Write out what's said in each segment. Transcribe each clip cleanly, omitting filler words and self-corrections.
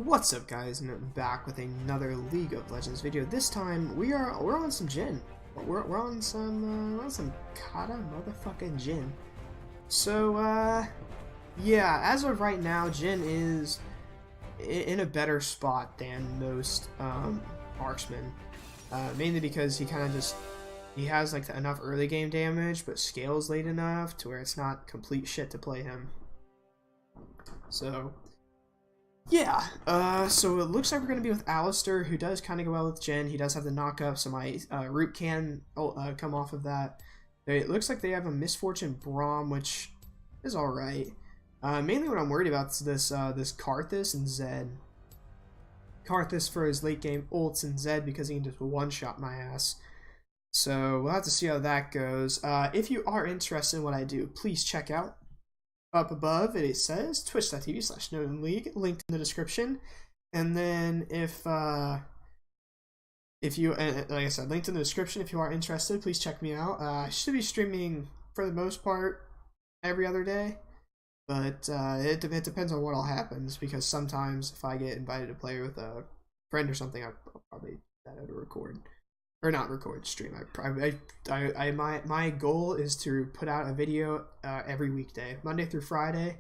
What's up, guys? And I'm back with another League of Legends video. This time we're on some Jhin. We're on some Kata motherfucking Jhin. So yeah, as of right now, Jhin is in a better spot than most marksmen. Mainly because he kind of he has like enough early game damage, but scales late enough to where it's not complete shit to play him. So yeah, so it looks like we're going to be with Alistar, who does kind of go well with Jhin. He does have the knockup, so my root can come off of that. It looks like they have a Misfortune Braum, which is alright. Mainly what I'm worried about is this Karthus and Zed. Karthus for his late game ults and Zed because he can just one-shot my ass. So we'll have to see how that goes. If you are interested in what I do, please check out up above it says twitch.tv/NodenLeague, linked in the description. And then if you like I said, linked in the description, if you are interested, please check me out. I should be streaming for the most part every other day, but it depends on what all happens, because sometimes if I get invited to play with a friend or something, I'll probably that to record. Or not record, stream. My goal is to put out a video every weekday, Monday through Friday,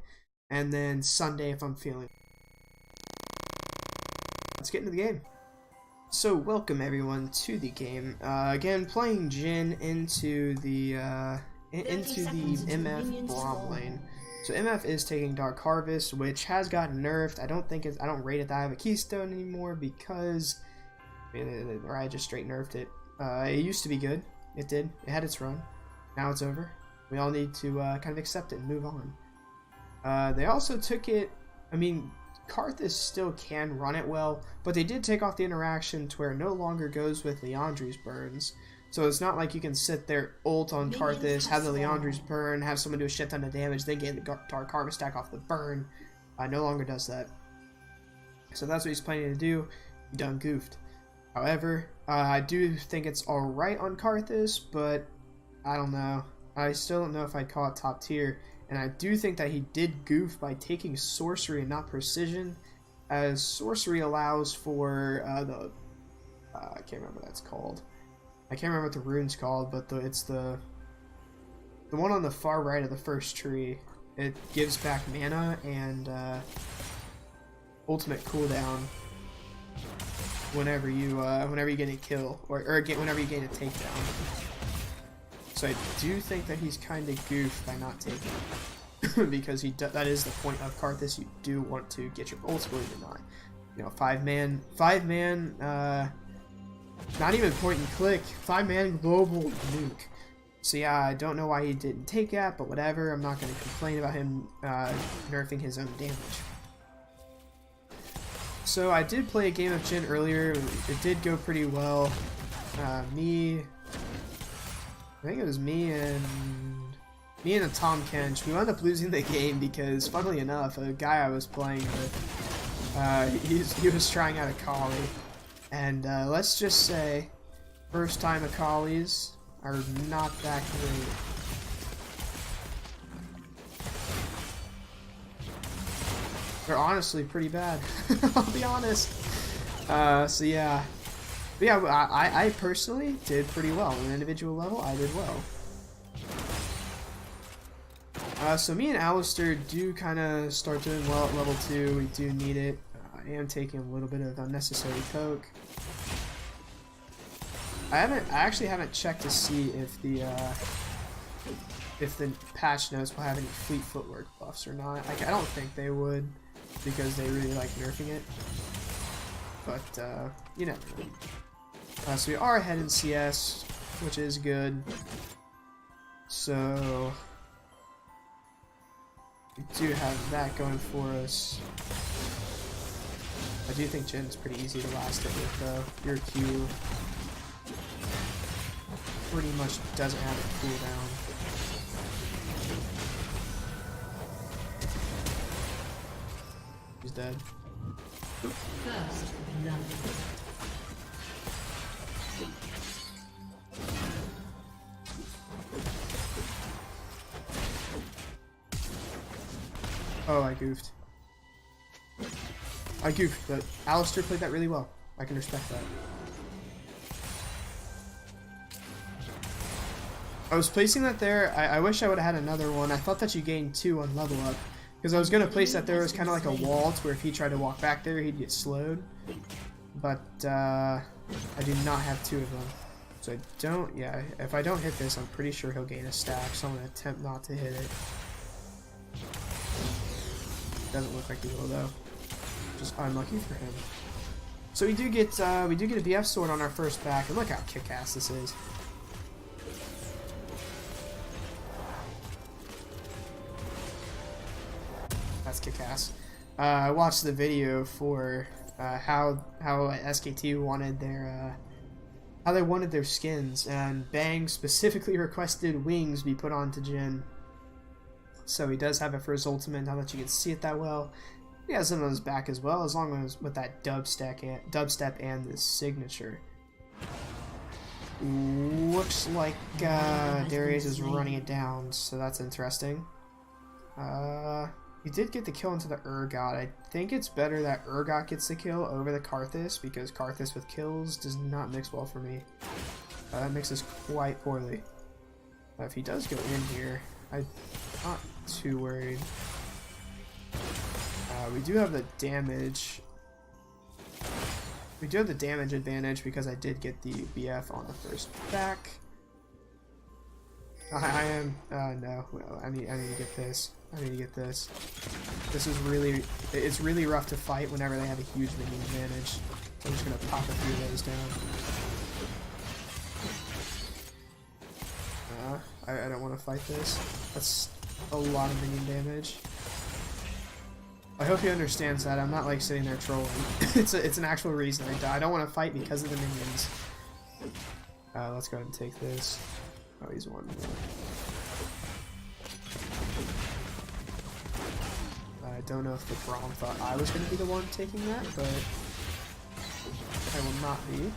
and then Sunday if I'm feeling. Let's get into the game. So welcome everyone to the game. Again, playing Jhin into the MF Braum lane. So MF is taking Dark Harvest, which has gotten nerfed. I don't rate it that I have a Keystone anymore because I just straight nerfed it. It used to be good. It did. It had its run. Now it's over. We all need to kind of accept it and move on. They also took it. I mean, Karthus still can run it well, but they did take off the interaction to where it no longer goes with Liandry's burns. So it's not like you can sit there, ult on Karthus, have the Liandry's burn, have someone do a shit ton of damage, then get the Dark Harvest stack off the burn. No longer does that. So that's what he's planning to do. He done goofed. However, I do think it's alright on Karthus, but I don't know. I still don't know if I'd call it top tier. And I do think that he did goof by taking sorcery and not precision, as sorcery allows for I can't remember what that's called. I can't remember what the rune's called, but it's the one on the far right of the first tree. It gives back mana and ultimate cooldown whenever you get a kill or whenever you gain a takedown. So I do think that he's kind of goofed by not taking it. Because that is the point of Karthus. You do want to get your ults, believe it or not. You know, 5-man, not even point and click, 5-man global nuke. So yeah, I don't know why he didn't take that, but whatever. I'm not going to complain about him nerfing his own damage. So I did play a game of Jhin earlier. It did go pretty well. I think it was me and a Tom Kench. We wound up losing the game because, funnily enough, a guy I was playing with, he was trying out Akali, and let's just say, first time Akalis are not that great. They're honestly pretty bad. I'll be honest. So yeah. But yeah, I personally did pretty well. On an individual level, I did well. So me and Alistar do kind of start doing well at level 2. We do need it. I am taking a little bit of unnecessary poke. I actually haven't checked to see if the patch notes will have any fleet footwork buffs or not. I don't think they would, because they really like nerfing it. But you never know. So we are ahead in CS, which is good. So we do have that going for us. I do think Jhin's pretty easy to last it with, though. Your Q pretty much doesn't have a cooldown. He's dead. First love. Oh, I goofed. I goofed, but Alistair played that really well. I can respect that. I was placing that there. I wish I would have had another one. I thought that you gained 2 on level up. Because I was going to place that there as kind of like a wall to where if he tried to walk back there, he'd get slowed. But I do not have 2 of them. So I don't, yeah, if I don't hit this, I'm pretty sure he'll gain a stack. So I'm going to attempt not to hit it. Doesn't look like he will though. Just unlucky for him. So we do get a BF sword on our first back, and look how kick-ass this is. That's kick-ass. I watched the video for how SKT wanted their how they wanted their skins, and Bang specifically requested wings be put onto Jhin. So he does have it for his ultimate. Now that you can see it that well, he has it on his back as well, as long as with that dubstep and the signature. Looks like Darius is running it down, so that's interesting. He did get the kill into the Urgot. I think it's better that Urgot gets the kill over the Karthus, because Karthus with kills does not mix well for me. That mixes quite poorly. If he does go in here, I'm not too worried. We do have the damage. We do have the damage advantage because I did get the BF on the first back. I am no. Well, I need to get this. I need to get this. This is really, it's really rough to fight whenever they have a huge minion advantage. So I'm just gonna pop a few of those down. I don't want to fight this. That's a lot of minion damage. I hope he understands that. I'm not like sitting there trolling. it's an actual reason I die. I don't want to fight because of the minions. Let's go ahead and take this. Oh, he's one more. I don't know if the Braum thought I was going to be the one taking that, but I will not be.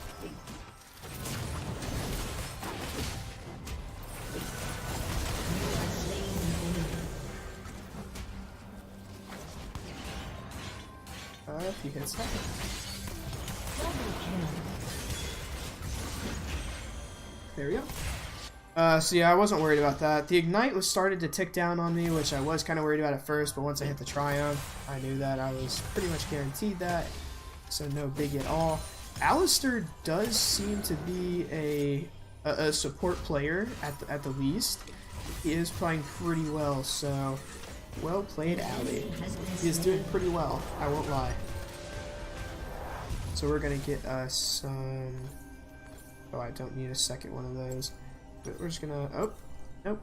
If he hits that. There we go. So yeah, I wasn't worried about that. The Ignite was started to tick down on me, which I was kind of worried about at first, but once I hit the Triumph, I knew that I was pretty much guaranteed that, so no big at all. Alistair does seem to be a support player at the least. He is playing pretty well, so well played, Ali. He is doing pretty well, I won't lie. So we're gonna get us some... Oh, I don't need a second one of those. But we're just gonna... Oh, nope.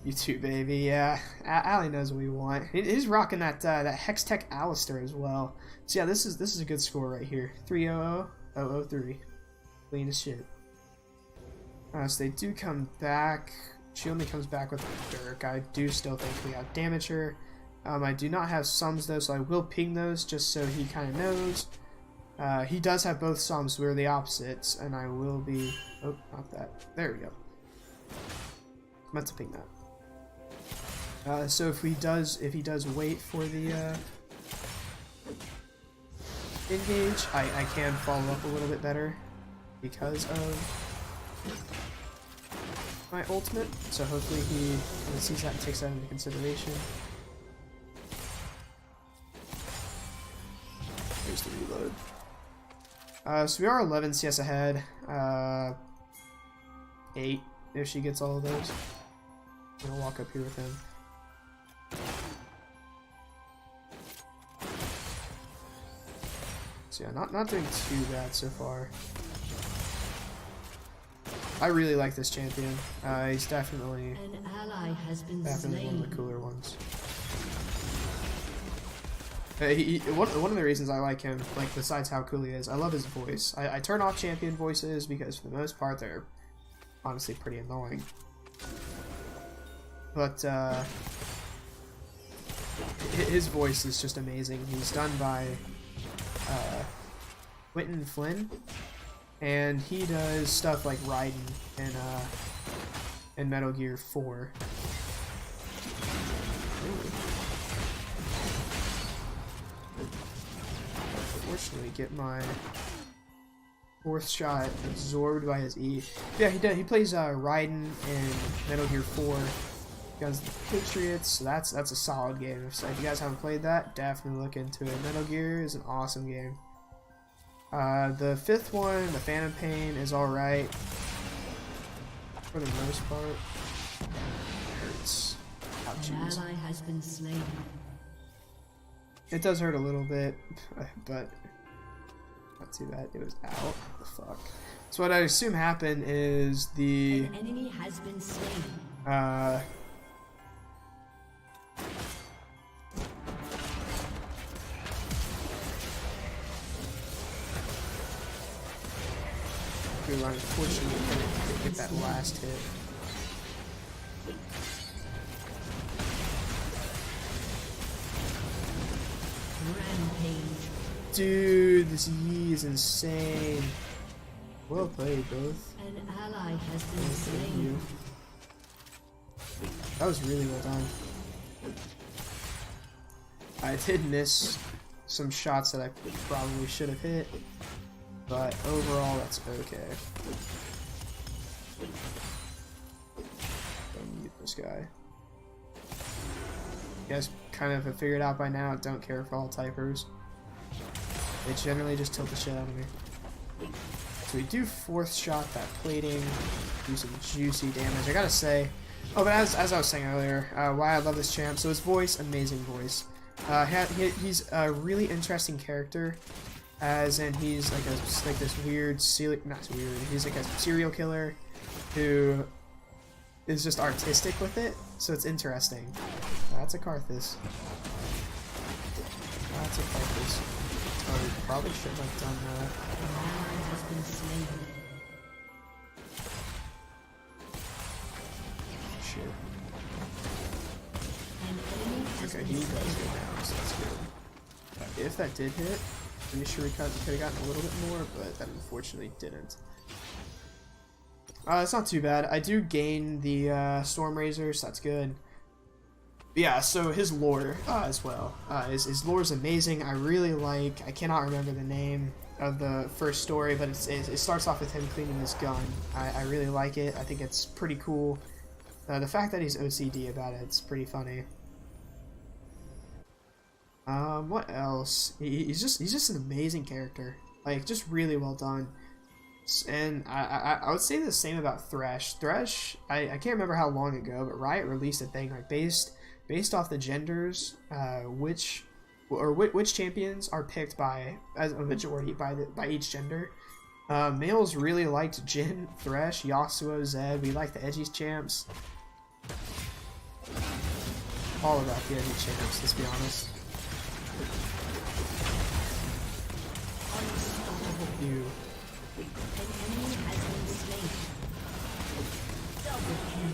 You too, baby. Yeah, Ali knows what we want. He's rocking that Hextech Alistair as well. So yeah, this is a good score right here. 300-003. Clean as shit. So they do come back. She only comes back with Dirk. I do still think we have damage her. I do not have sums though, so I will ping those just so he kind of knows. He does have both sums, we're the opposites, and I will be... Oh, not that. There we go. Meant to ping that. So if he does wait for the engage, I can follow up a little bit better because of my ultimate. So hopefully he kind of sees that and takes that into consideration. Here's the reload. So we are 11 CS ahead. 8 if she gets all of those. I'm gonna walk up here with him. So yeah, not doing too bad so far. I really like this champion. He's definitely one of the cooler ones. One of the reasons I like him, like besides how cool he is, I love his voice. I turn off champion voices because for the most part they're honestly pretty annoying. But his voice is just amazing. He's done by Quentin Flynn, and he does stuff like Raiden in Metal Gear 4. unfortunately get my fourth shot absorbed by his E. Yeah, he plays Raiden in Metal Gear 4 against the Patriots, so that's a solid game. So if you guys haven't played that, definitely look into it. Metal Gear is an awesome game. The fifth one, the Phantom Pain, is alright for the most part. It hurts. An ally has been slain. It does hurt a little bit, but not too bad. It was out. What the fuck? So what I assume happened is the An enemy has been slain. we were unfortunately couldn't get that last hit. Rampage. Dude, this Yi is insane. Well played, both. An ally has been Thank slain. you. That was really well done. I did miss some shots that I probably should have hit, but overall that's okay. Don't mute this guy. You guys kind of have figured out by now, don't care for all typers. They generally just tilt the shit out of me. So we do fourth shot that plating, do some juicy damage. I gotta say, oh, but as I was saying earlier, why I love this champ. So his voice, amazing voice. He's a really interesting character, as in he's like this weird, not weird. He's like a serial killer who is just artistic with it. So it's interesting. That's a Karthus. That's a Karthus. Oh, we probably should have done that. An ally has been slain. Shit. An enemy has Okay, been he does slain. go down, so that's good. If that did hit, pretty sure we could have gotten a little bit more, but that unfortunately didn't. It's not too bad. I do gain the Storm Razor, so that's good. But yeah, so his lore as well. His lore is amazing. I really like. I cannot remember the name of the first story, but it starts off with him cleaning his gun. I really like it. I think it's pretty cool. The fact that he's OCD about it, it's pretty funny. What else? He's just an amazing character. Like, just really well done. And I would say the same about Thresh. Thresh, I can't remember how long ago, but Riot released a thing like based off the genders, which champions are picked by as a majority by each gender. Males really liked Jhin, Thresh, Yasuo, Zed. We like the edgy champs. All about the edgy champs, let's be honest. You. An enemy has been slain. Double kill.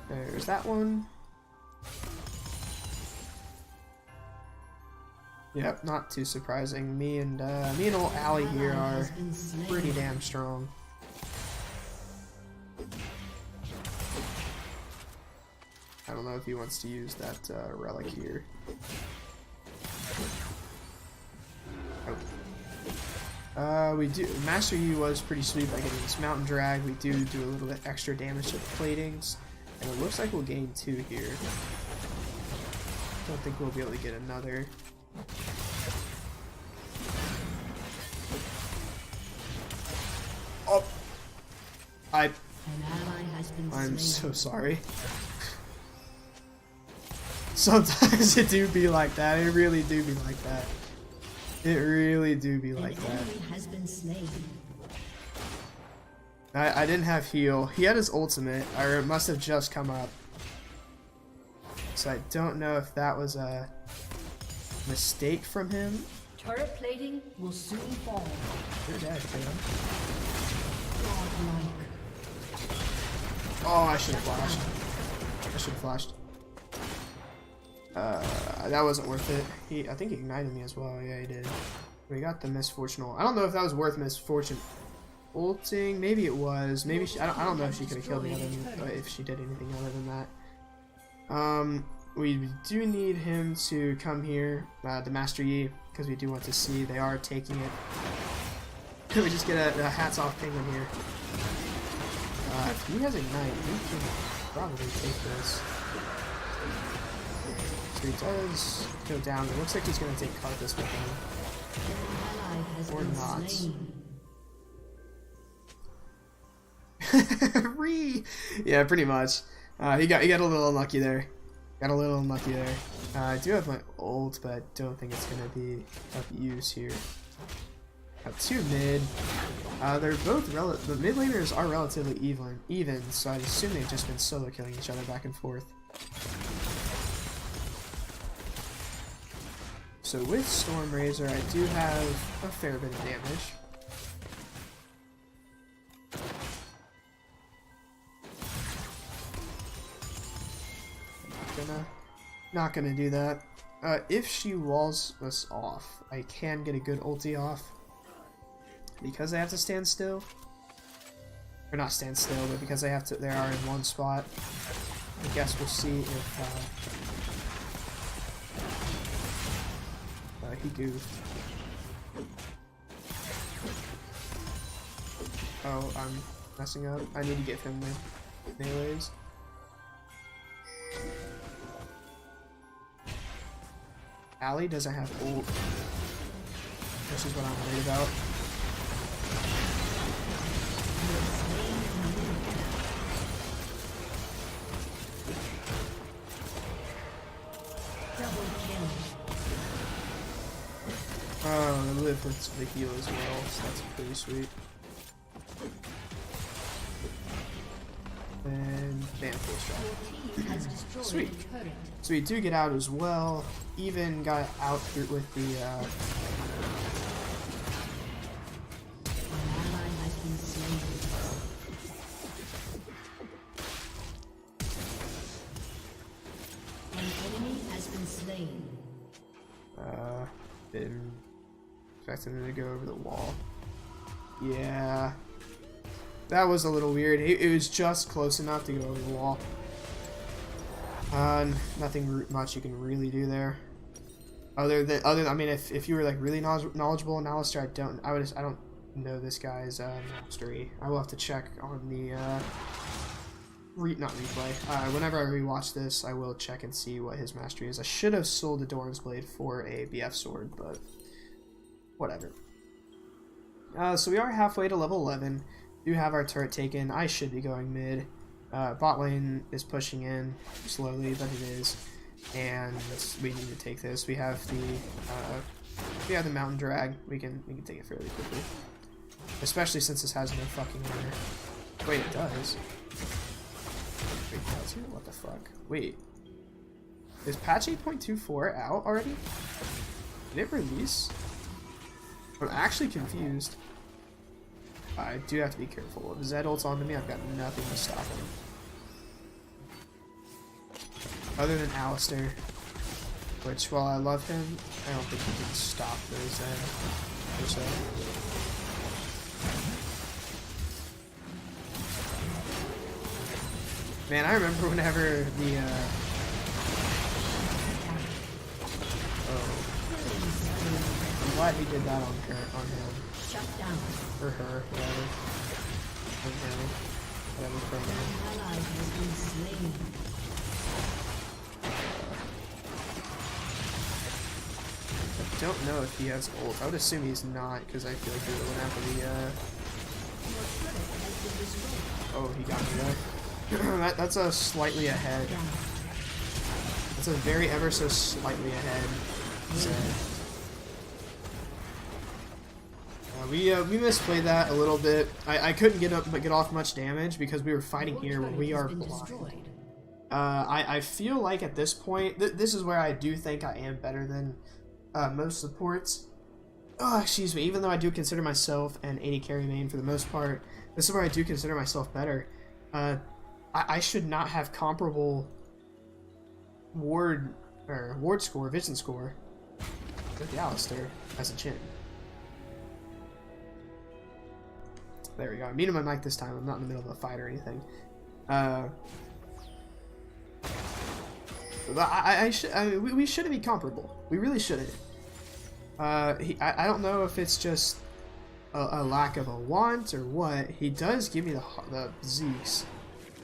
There's that one. Yep, not too surprising. Me and old Allie here are pretty damn strong. I don't know if he wants to use that relic here. Oh. We do. Master Yi was pretty sweet by getting this mountain drag. We do a little bit extra damage to the platings, and it looks like we'll gain 2 here. Don't think we'll be able to get another. Oh, An ally has been I'm slain. so sorry. Sometimes it do be like that. It really do be like that. It really do be like An that. enemy has been slain. I didn't have heal. He had his ultimate, or it must have just come up. So I don't know if that was a mistake from him. Turret plating will soon fall. Good dash, man. Godlike. Oh, I should have flashed. I should have flashed. That wasn't worth it. I think he ignited me as well. Yeah, he did. We got the misfortunal. I don't know if that was worth misfortune. Ulting, maybe it was. Maybe she, I don't know if she could have killed me if she did anything other than that. we do need him to come here, the Master Yi, because we do want to see they are taking it. Can we just get a hats off penguin here? If he has Ignite, we can probably take this. So he does go down. It looks like he's going to take Karthus with him. Or not. Yeah, pretty much. He got a little unlucky there. Got a little unlucky there. I do have my ult, but I don't think it's going to be of use here. Got two mid. They're both the mid laners are relatively even, so I assume they've just been solo killing each other back and forth. So with Storm Razor, I do have a fair bit of damage. Not gonna do that. If she walls us off, I can get a good ulti off. Because I have to stand still. Or not stand still, but because they are in one spot. I guess we'll see if he goofed. Oh, I'm messing up. I need to give him the melees. Allie doesn't have ult. This is what I'm worried about. Oh, I live with the heal as well, so that's pretty sweet. And bam, full shot. Sweet. So we do get out as well. Even got out with the been expecting him to go over the wall. Yeah. That was a little weird. It was just close enough to go over the wall. Nothing much you can really do there. I mean, if you were like really knowledgeable in Alistair, I don't know this guy's mastery. I will have to check on the not replay. Whenever I rewatch this, I will check and see what his mastery is. I should have sold the Doran's Blade for a BF sword, but whatever. So we are halfway to level 11. Do have our turret taken. I should be going mid. Bot lane is pushing in slowly, but it is, and we need to take this. We have the mountain drag. We can take it fairly quickly, especially since this has no fucking runner. Wait, it does. Wait, does it? What the fuck? Wait, is patch 8.24 out already? Did it release? I'm actually confused. I do have to be careful. If Zed ults onto me, I've got nothing to stop him. Other than Alistair, which, while I love him, I don't think he can stop the Zed, per se. Man, I remember whenever the, I'm glad he did that on him. Shut down. Or her, whatever. Or him. Whatever pronoun. Ally has been slain. I don't know if he has ult. I would assume he's not, because I feel like he went after the, Oh, he got me there. That's a slightly ahead. That's a very ever so slightly ahead. So, we misplayed that a little bit. I couldn't get off much damage because we were fighting here where we are blind. I feel like at this point, this is where I do think I am better than most supports. Oh, excuse me. Even though I do consider myself an 80 carry main for the most part, this is where I do consider myself better. I should not have comparable ward score, vision score with the Alistair as a Jhin. There we go. I'm muting my mic this time. I'm not in the middle of a fight or anything. we shouldn't be comparable. We really shouldn't. I don't know if it's just a lack of a want or what. He does give me the Zeeks.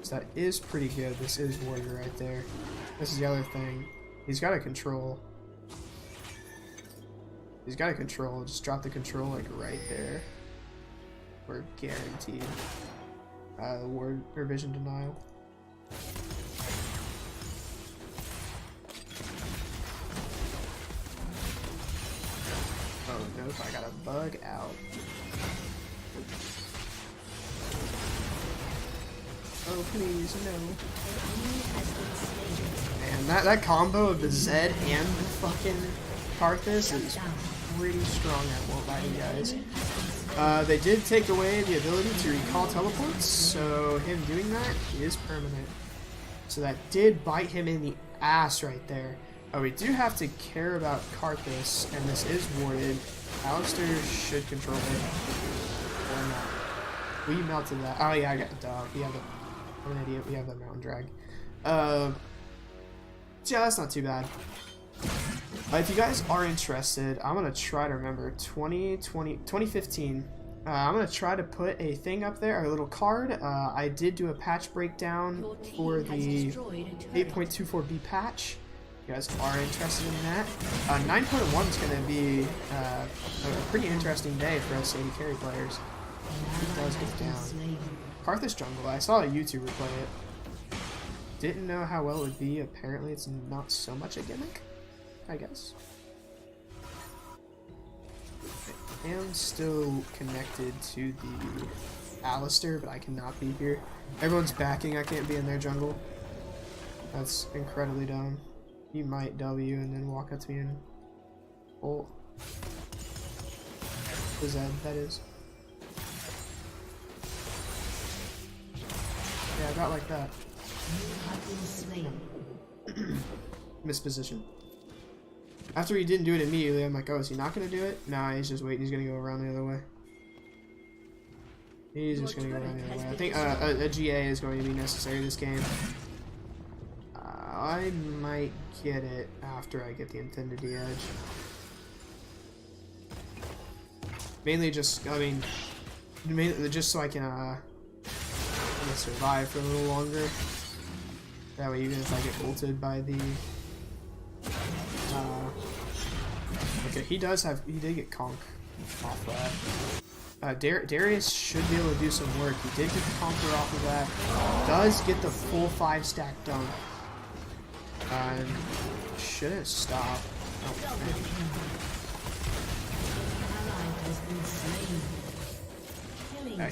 So that is pretty good. This is warrior right there. This is the other thing. He's got a control. He's got a control. Just drop the control like right there. We're guaranteed. Ward or vision denial. Oh no, I got a bug out. Oh please, no. Man, that combo of the Zed and the fucking Karthus is pretty strong, I won't lie to you guys. They did take away the ability to recall teleports, so him doing that is permanent. So that did bite him in the ass right there. We do have to care about Karthus, and this is warded. Alistair should control it. Or not. We melted that. Oh yeah, I got the dog. I'm an idiot. We have the mountain drag. So yeah, that's not too bad. If you guys are interested, I'm going to try to remember 2015. I'm going to try to put a thing up there, a little card. I did do a patch breakdown for the 8.24b patch. If you guys are interested in that. 9.1 is going to be a pretty interesting day for us AD carry players. It does get down. Karthus jungle, I saw a YouTuber play it. Didn't know how well it would be. Apparently it's not so much a gimmick, I guess. I am still connected to the Alistair, but I cannot be here. Everyone's backing, I can't be in their jungle. That's incredibly dumb. He might W and then walk up to me and ult. The Zed, that is. Yeah, I got like that. Misposition. After he didn't do it immediately, I'm like, oh, is he not going to do it? Nah, he's just waiting. He's going to go around the other way. He's just going to go around the other way. I think a GA is going to be necessary this game. I might get it after I get the Infinity Edge. Mainly just, I mean, mainly just so I can survive for a little longer. That way, even if I get ulted by the okay, he did get conk off that. Darius should be able to do some work. He did get the conquer off of that. Does get the full 5-stack dunk. And shouldn't stop. Oh,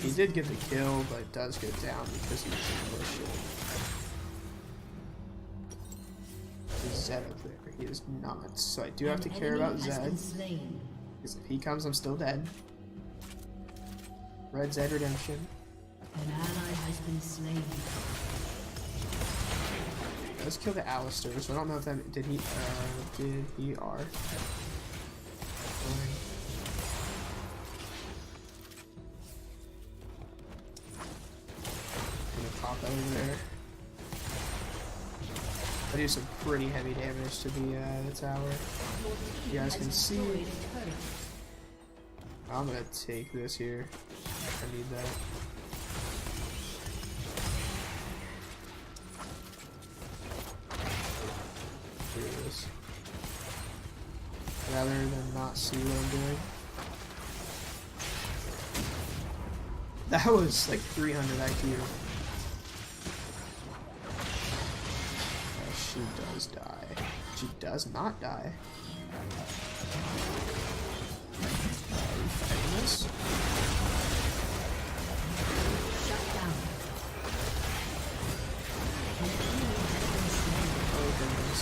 he did get the kill, but it does go down because he didn't push it. Is Zed up there? He is not. So I do have to care about Zed. Because if he comes, I'm still dead. Red Zed redemption. An ally has been slain. Let's kill the Alistair. So I don't know if that did he are. Pop over there. I do some pretty heavy damage to the tower. You guys can see. I'm gonna take this here. I need that. Do this. Rather than not see what I'm doing. That was like 300 IQ. She does die. She does not die. Are you fighting this? Shut down. Oh goodness.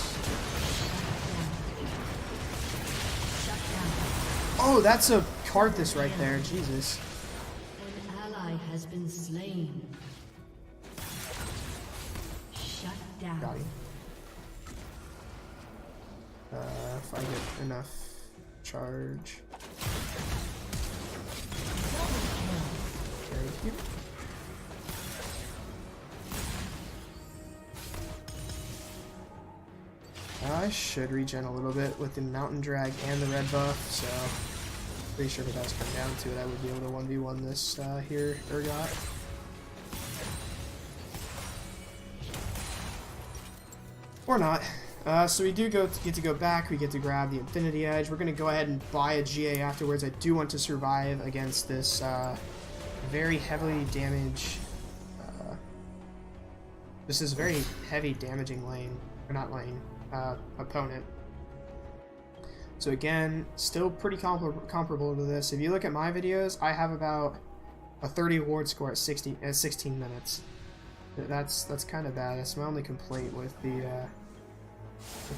Shut down. Oh, that's a Karthus right there. Jesus. An ally has been slain. Shut down. Got him. If I get enough charge. Thank you. I should regen a little bit with the mountain drag and the red buff, so pretty sure if it does come down to it, I would be able to 1v1 this here, Urgot. Or not. So we do get to go back, we get to grab the Infinity Edge. We're going to go ahead and buy a GA afterwards. I do want to survive against this very heavily damaged... this is very heavy damaging lane, or not lane, opponent. So again, still pretty comparable to this. If you look at my videos, I have about a 30 ward score at 16 minutes. That's kind of bad. That's my only complaint with the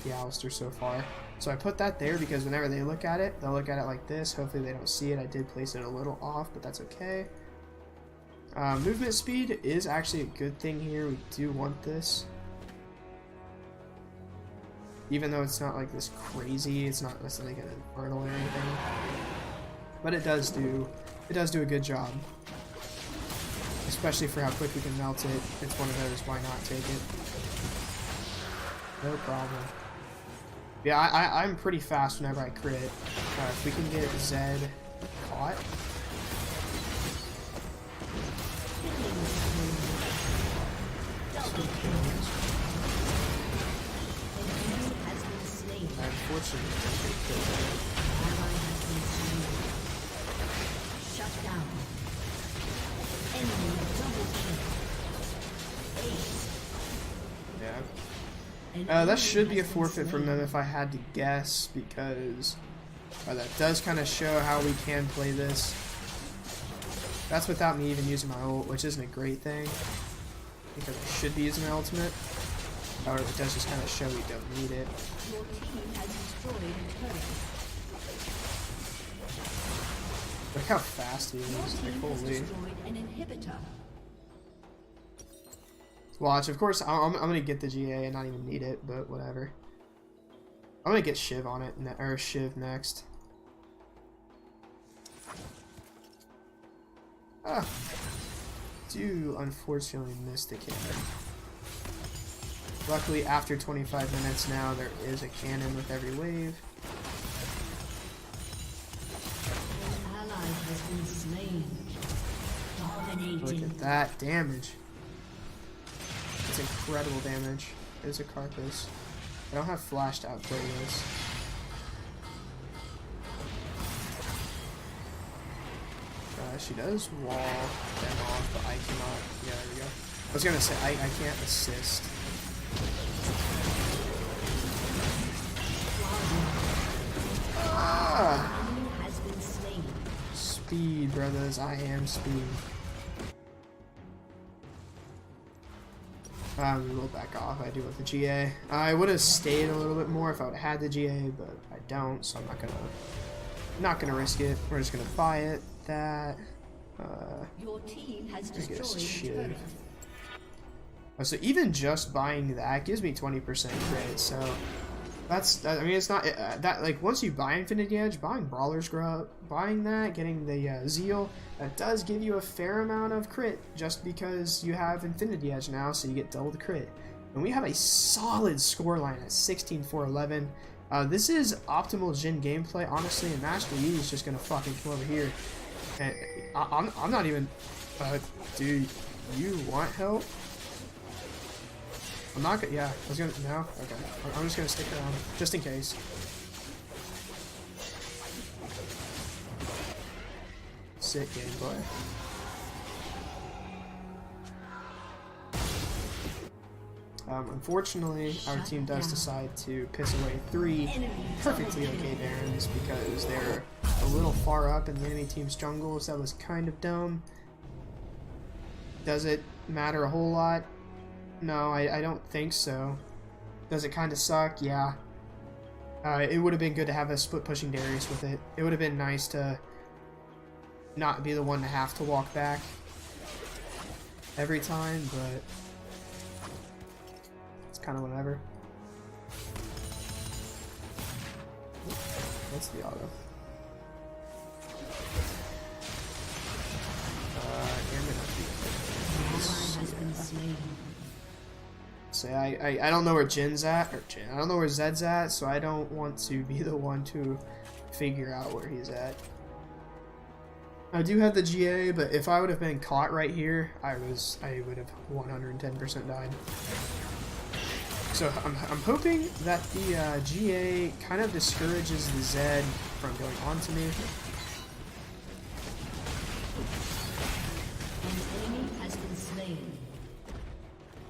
Alistar so far. So I put that there because whenever they look at it, they'll look at it like this. Hopefully they don't see it. I did place it a little off, but that's okay. Movement speed is actually a good thing here. We do want this. Even though it's not like this crazy, it's not necessarily like an infernal or anything. But it does do a good job. Especially for how quick we can melt it. It's one of those, why not take it? No problem. Yeah, I'm pretty fast whenever I crit. If we can get Zed caught. Unfortunately, Shut down. Enemy double kill. yeah. That should be a forfeit from them if I had to guess, because that does kind of show how we can play this. That's without me even using my ult, which isn't a great thing, because I should be using my ultimate. However, it does just kind of show we don't need it. Your team has destroyed a turret. Look how fast he is. Like, holy. An inhibitor. Watch, of course, I'm gonna get the GA and not even need it, but whatever. I'm gonna get Shiv on it, or Shiv next. Ah. Do unfortunately miss the cannon. Luckily, after 25 minutes now, there is a cannon with every wave. An ally has been slain. Dominating. Look at that damage. It's incredible damage. There's a Carpus. I don't have flash to outplay this. She does wall them off, but I cannot. Yeah, there we go. I was gonna say, I can't assist. Ah! Speed, brothers. I am speed. We will back off. I do with the GA. I would have stayed a little bit more if I would have had the GA, but I don't, so I'm not gonna risk it. We're just gonna buy it. That. Your team has destroyed. So even just buying that gives me 20% crit. So that's. I mean, it's not that like once you buy Infinity Edge, buying Brawler's Grub, buying that, getting the Zeal, that does give you a fair amount of crit just because you have Infinity Edge now, so you get double the crit. And we have a solid scoreline at 16-4-11. This is optimal Jhin gameplay, honestly, and Master Yi is just gonna fucking come over here. And I'm not even. Dude, you want help? I'm not gonna. Yeah, I was gonna. No? Okay. I'm just gonna stick around, just in case. Sick gameplay. Unfortunately, our team does decide to piss away 3 perfectly okay Barons because they're a little far up in the enemy team's jungle, so that was kind of dumb. Does it matter a whole lot? No, I don't think so. Does it kind of suck? Yeah. It would have been good to have a split pushing Darius with it. It would have been nice to not be the one to have to walk back every time, but it's kind of whatever. What's the auto? say. I don't know where Jin's at, or Jhin. I don't know where Zed's at, so I don't want to be the one to figure out where he's at. I do have the GA, but if I would have been caught right here, I would have 110% died. So I'm hoping that the GA kind of discourages the Zed from going on to me. An enemy has been slain.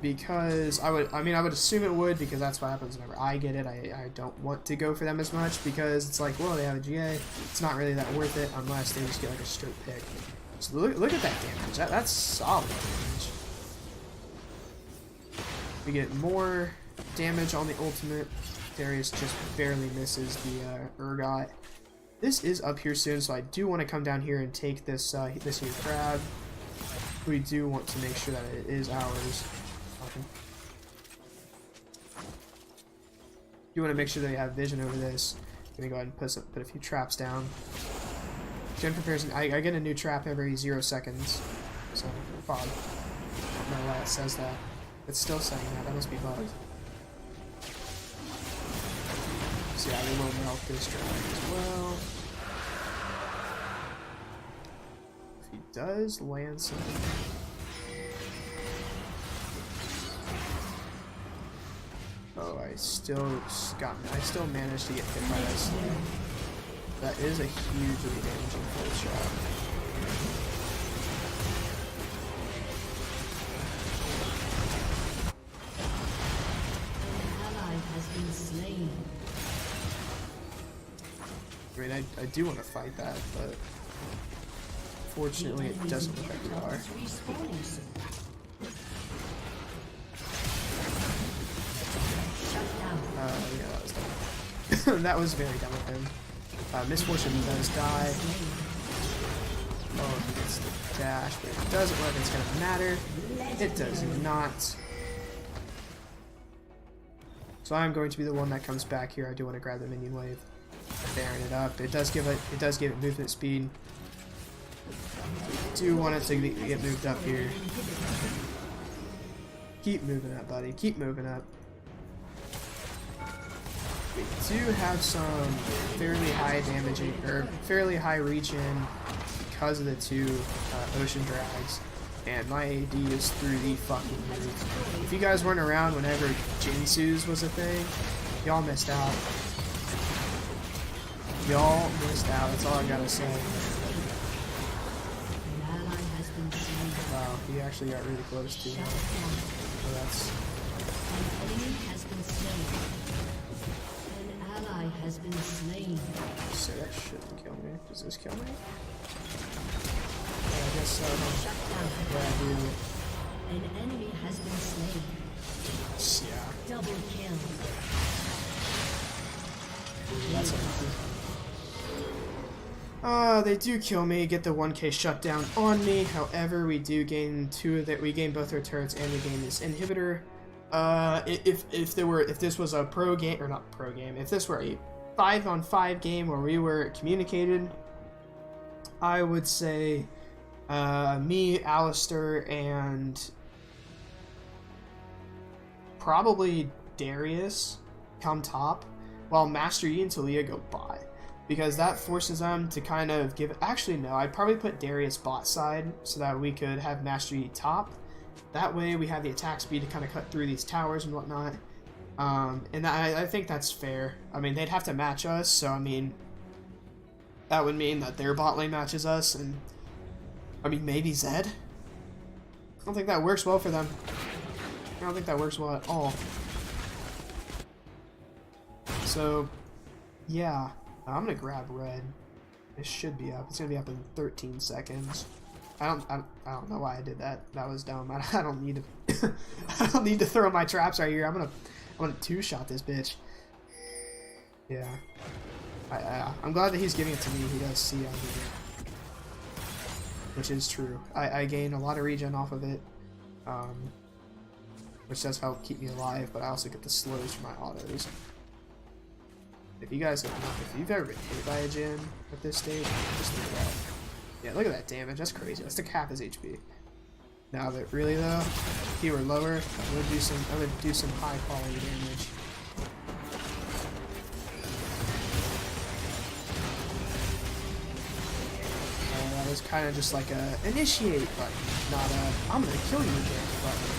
Because I would assume it would, because that's what happens whenever I get it. I don't want to go for them as much, because it's like, well, they have a GA. It's not really that worth it unless they just get like a straight pick. So look at that damage. That's solid damage. We get more damage on the ultimate. Darius just barely misses the Urgot. This is up here soon, so I do want to come down here and take this this here crab. We do want to make sure that it is ours. You want to make sure that you have vision over this. I'm gonna go ahead and put a few traps down. Gen comparison. I get a new trap every 0 seconds. So fog. I don't know why it says that. It's still saying that. That must be bugged. So yeah, we will melt this dragon as well. If he does land something. Oh, I still managed to get hit by that snake. That is a hugely damaging full shot. An ally has been slain. I mean, I do want to fight that, but fortunately it doesn't look like we are. Yeah, that was dumb. That was very dumb of him. Misfortune does die. Oh, he gets the dash, but it doesn't look like it's gonna matter. It does not. So I'm going to be the one that comes back here. I do want to grab the minion wave. Bearing it up. It does give it movement speed. Do want it to get moved up here. Keep moving up, buddy. Keep moving up. We do have some fairly high damaging, or fairly high regen because of the two ocean drags, and my AD is through the fucking roof. If you guys weren't around whenever Jinsu's was a thing, y'all missed out. Y'all missed out, that's all I gotta say. Wow, he actually got really close to me. So that's... An enemy has been slain. An ally has been slain. So that shouldn't kill me. Does this kill me? Yeah, I guess so. Yeah, I do. An enemy has been slain. Yeah. Double kill. That's a they do kill me, get the 1k shutdown on me. However, we do gain we gain both our turrets and we gain this inhibitor. If this was a pro game, or not pro game, if this were a 5-on-5 game where we were communicated, I would say me, Alistair, and probably Darius come top, while Master Yi and Talia go bot. Because that forces them to kind of give... Actually, no. I'd probably put Darius bot side so that we could have Master Yi top. That way we have the attack speed to kind of cut through these towers and whatnot. And I think that's fair. I mean, they'd have to match us, so I mean... That would mean that their bot lane matches us, and... I mean, maybe Zed? I don't think that works well for them. I don't think that works well at all. So, yeah. I'm gonna grab red. It should be up. It's gonna be up in 13 seconds. I don't know why I did that. That was dumb. I don't need to. I don't need to throw my traps right here. I'm gonna two-shot this bitch. Yeah. I'm glad that he's giving it to me. He does see I did it, which is true. I gain a lot of regen off of it, which does help keep me alive. But I also get the slows for my autos. If you guys if you've ever been hit by a Jhin at this stage, just look at that. Yeah, look at that damage. That's crazy. That's like half his HP. Now that really though, if he were lower, I would do some high quality damage. That was kind of just like a initiate button, not a I'm gonna kill you again button.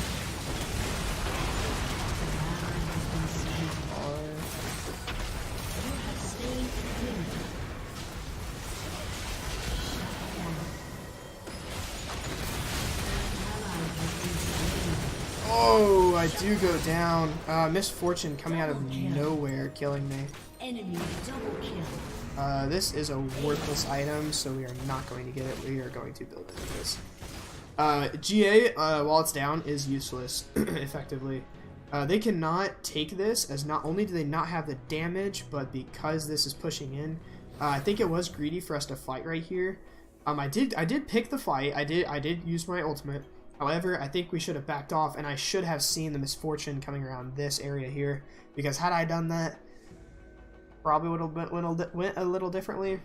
Oh, I do go down. Misfortune coming out of nowhere, killing me. Enemy double kill. This is a worthless item, so we are not going to get it. We are going to build into this. GA, while it's down, is useless, effectively. They cannot take this, as not only do they not have the damage, but because this is pushing in, I think it was greedy for us to fight right here. I did pick the fight. I did use my ultimate. However, I think we should have backed off, and I should have seen the Misfortune coming around this area here, because had I done that, probably would have went a little differently.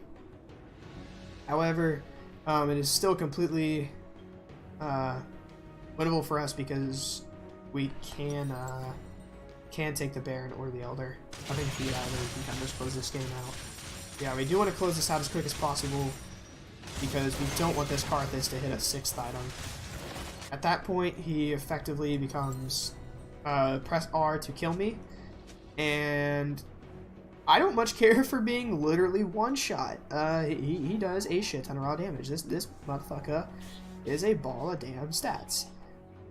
However, it is still completely winnable for us because we can take the Baron or the Elder. I think we can kind of just close this game out. Yeah, we do want to close this out as quick as possible because we don't want this Karthus to hit a 6th item. At that point, he effectively becomes press R to kill me, and I don't much care for being literally one-shot. He does a shit ton of raw damage. This motherfucker is a ball of damn stats.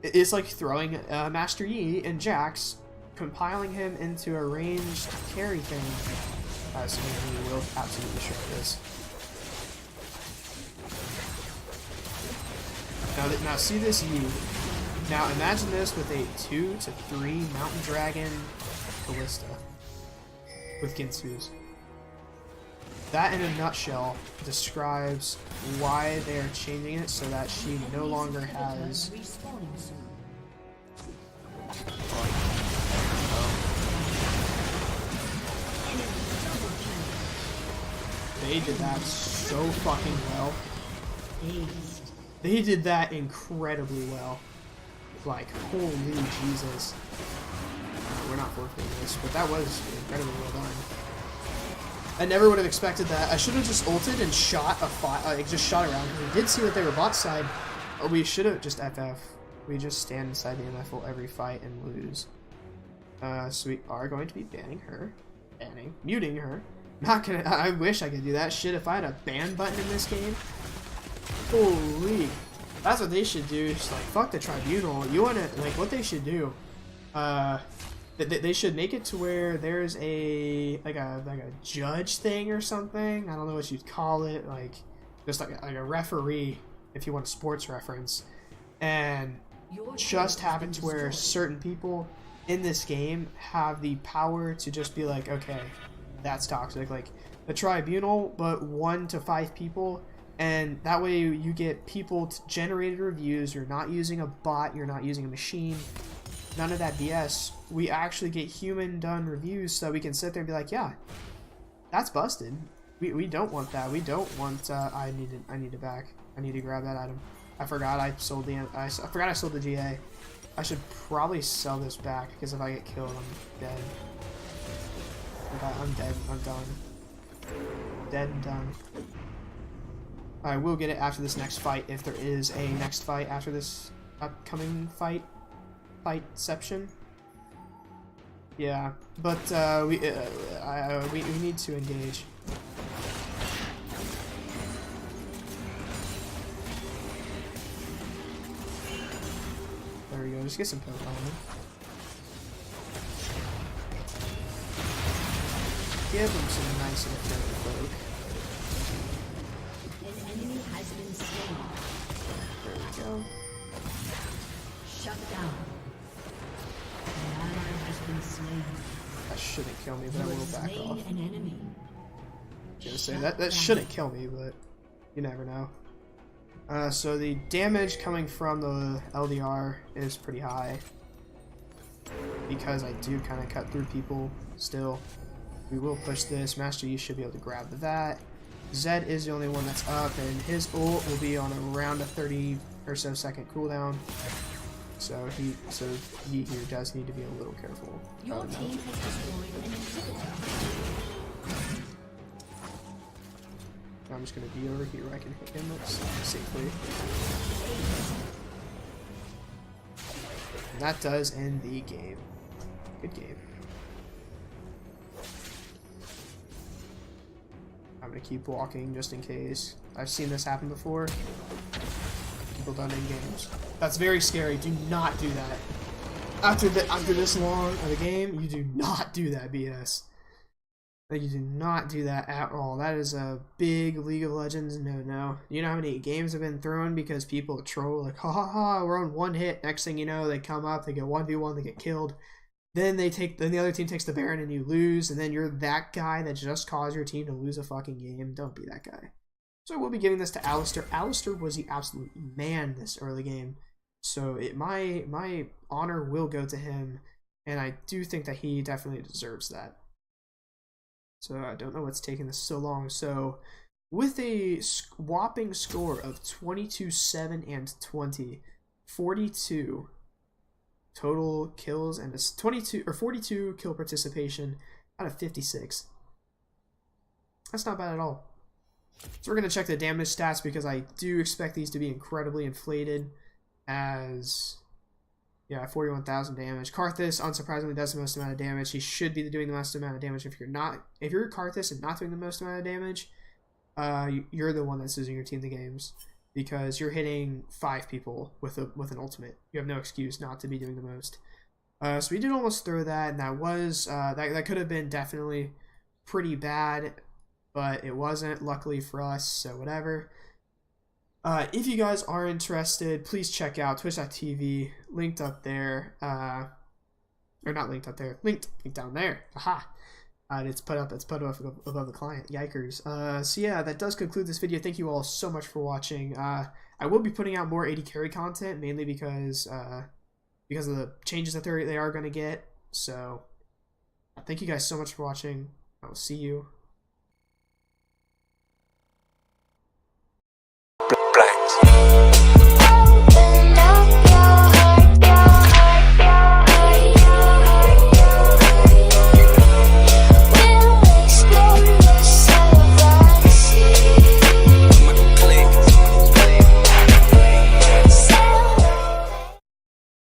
It's like throwing Master Yi and Jax, compiling him into a ranged carry thing. So we will absolutely shred this. Now see this Yi. Now imagine this with a 2 to 3 Mountain Dragon Callista with Ginsu's. That in a nutshell describes why they are changing it so that she no longer has... They did that so fucking well. They did that incredibly well. Like, holy Jesus. We're not forfeiting this, but that was incredibly well done. I never would have expected that. I should have just ulted and shot a fight, just shot around. We did see that they were bot side. Or we should have just FF. We just stand inside the MF every fight and lose. So we are going to be muting her. Not gonna. I wish I could do that shit. If I had a ban button in this game. Holy, that's what they should do. Just like fuck the tribunal. You wanna like what they should do? They should make it to where there's a like a judge thing or something. I don't know what you'd call it. Like just like a referee, if you want a sports reference, and just have it to where certain people in this game have the power to just be like, okay, that's toxic. Like the tribunal, but 1 to 5 people. And that way you get people to generated reviews. You're not using a bot. You're not using a machine. None of that BS. We actually get human done reviews so we can sit there and be like, yeah, that's busted. We don't want that. We don't want. I need it back. I need to grab that item. I forgot I sold the GA. I should probably sell this back because if I get killed, I'm dead. I'm dead. I'm done. Dead and done. I will get it after this next fight, if there is a next fight after this upcoming fightception. Yeah, but we need to engage. There we go. Just get some poke on him. Give him some nice and effective poke. There we go. Shut down. An ally has been slain. That shouldn't kill me, but I will back off. An enemy. I was gonna say that shouldn't kill me, but you never know. So the damage coming from the LDR is pretty high because I do kind of cut through people still. We will push this. Master Yi should be able to grab that. Zed is the only one that's up, and his ult will be on around a 30 or so second cooldown. So he here does need to be a little careful. Your team has destroyed an inhibitor. I'm just gonna be over here where I can hit him safely. And that does end the game. Good game. I'm gonna keep walking just in case. I've seen this happen before. People done in games. That's very scary. Do not do that. After this long of a game, you do not do that BS. Like, you do not do that at all. That is a big League of Legends no. You know how many games have been thrown because people troll, like, ha ha ha, we're on one hit. Next thing you know, they come up, they get 1v1, they get killed. Then the other team takes the Baron and you lose, and then you're that guy that just caused your team to lose a fucking game. Don't be that guy. So we'll be giving this to Alistair. Alistair was the absolute man this early game. So my honor will go to him, and I do think that he definitely deserves that. So I don't know what's taking this so long. So with a whopping score of 22, 7, and 20, 42 total kills and 42 kill participation out of 56. That's not bad at all. So we're going to check the damage stats because I do expect these to be incredibly inflated as, yeah, 41,000 damage. Karthus, unsurprisingly, does the most amount of damage. He should be doing the most amount of damage. If you're Karthus and not doing the most amount of damage, you're the one that's losing your team the games because you're hitting 5 people with an ultimate. You have no excuse not to be doing the most. So we did almost throw that, and that was that could have been definitely pretty bad, but it wasn't, luckily for us, so whatever. If you guys are interested, please check out twitch.tv, linked up there, or not linked up there, linked down there, aha, it's put up above the client, yikers. So yeah, that does conclude this video. Thank you all so much for watching. I will be putting out more AD carry content, mainly because of the changes that they are going to get, so thank you guys so much for watching. I will see you